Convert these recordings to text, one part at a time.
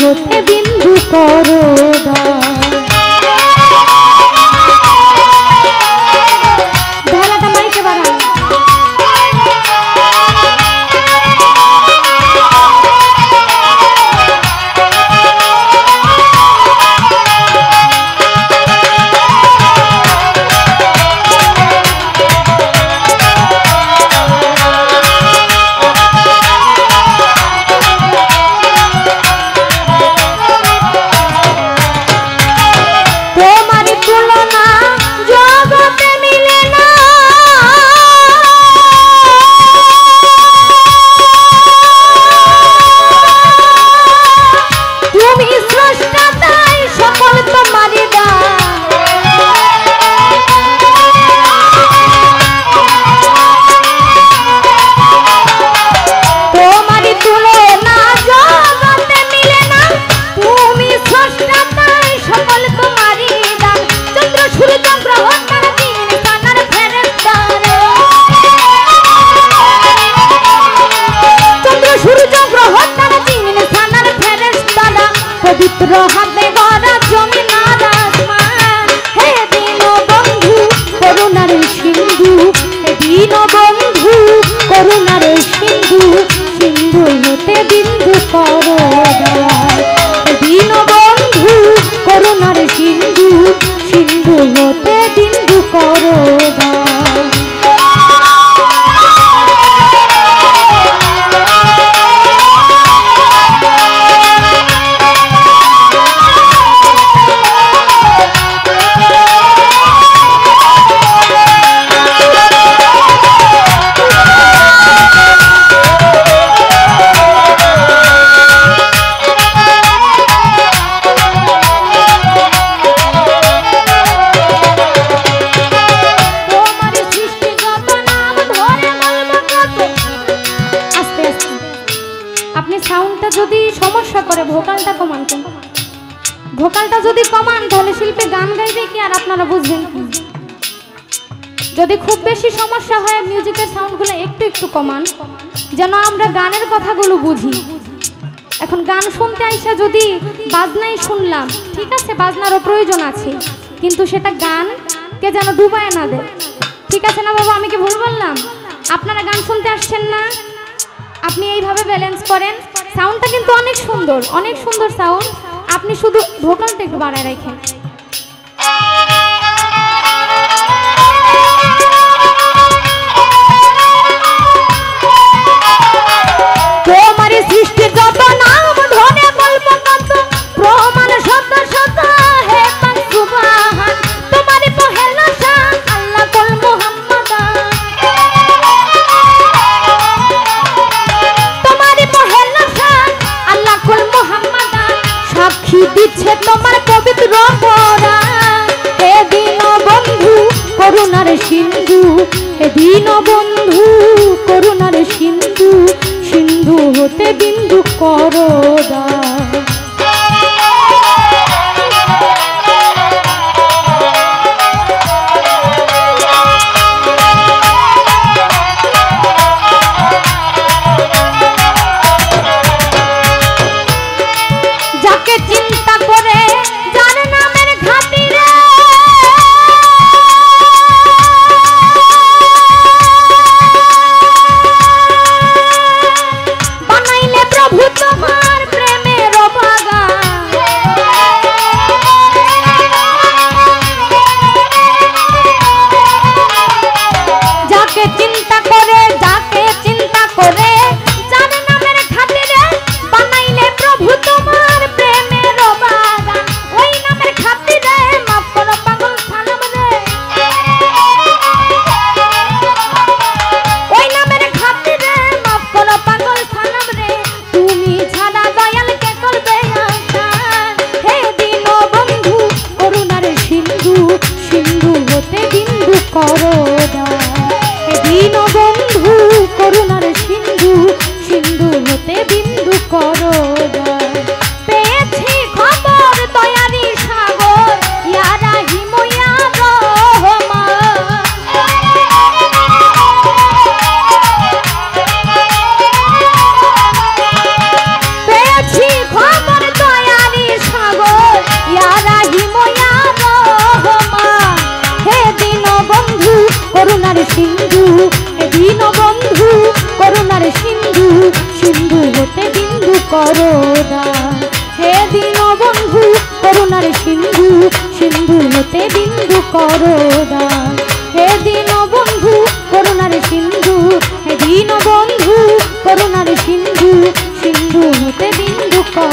হতে বিন্দু করোদা। ঢালাটা মাইকে বাড়ান। পবিত্র হাতে গড়া জমিন আর আসমান, হে দীনবন্ধু করুণার সিন্ধু, হে দীনবন্ধু করুণার সিন্ধু, সিন্ধু হতে বিন্দু করোদা। হে দীনবন্ধু করুণার সিন্ধু, সিন্ধু হতে বিন্দু করোদা। আপনি সাউন্ডটা যদি সমস্যা করে ভোকালটা কমান, ভোকালটা যদি কমান তাহলে শিল্পী গান গাইবে কি আর আপনারা বুঝবেন কি। যদি খুব বেশি সমস্যা হয় মিউজিকের সাউন্ডগুলো একটু একটু কমান, যেন আমরা গানের কথাগুলো বুঝি। এখন গান শুনতে আইসা যদি বাজনাই শুনলাম, ঠিক আছে বাজনারও প্রয়োজন আছে, কিন্তু সেটা গানকে যেন ডুবায় না দেয়, ঠিক আছে না বাবা? আমি কি ভুল বললাম? আপনারা গান শুনতে আসছেন না, আপনি এইভাবে ব্যালেন্স করেন। সাউন্ডটা কিন্তু অনেক সুন্দর সাউন্ড, আপনি শুধু ভোকালটা একটু বাড়ায় রাখেন। তোমার সৃষ্টি যত নাম ধরে বলব কত, প্রমাণ শত শত হে পাক সুবহান, তোমার পহেলা শান আল্লাহ কুল মুহাম্মদ, তোমার পহেলা শান আল্লাহ কুল মুহাম্মদ, সাক্ষী দিচ্ছে তোমার পবিত্র কোরআন। হে দীনবন্ধু করুণার সিন্ধু, হে দীনবন্ধু করুণার সিন্ধু, সিন্ধু হতে বিন্দু করোদা। যাকে চিন্তা করে যার নামের খাতিরে, বানাইলে প্রভু তোমার প্রেমে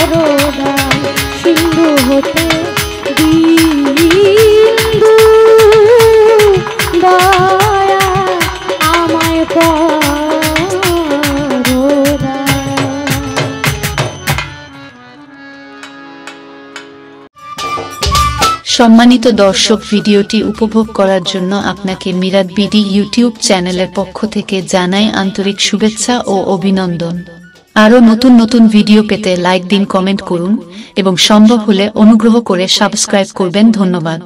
করোনা সিন্ধু হতে বিন্দু দয়া আমায় করোনা। সম্মানিত দর্শক, ভিডিওটি উপভোগ করার জন্য আপনাকে মিরাত বিডি ইউটিউব চ্যানেলের পক্ষ থেকে জানাই আন্তরিক শুভেচ্ছা ও অভিনন্দন। আরও নতুন নতুন ভিডিও পেতে লাইক দিন, কমেন্ট করুন এবং সম্ভব হলে অনুগ্রহ করে সাবস্ক্রাইব করবেন। ধন্যবাদ।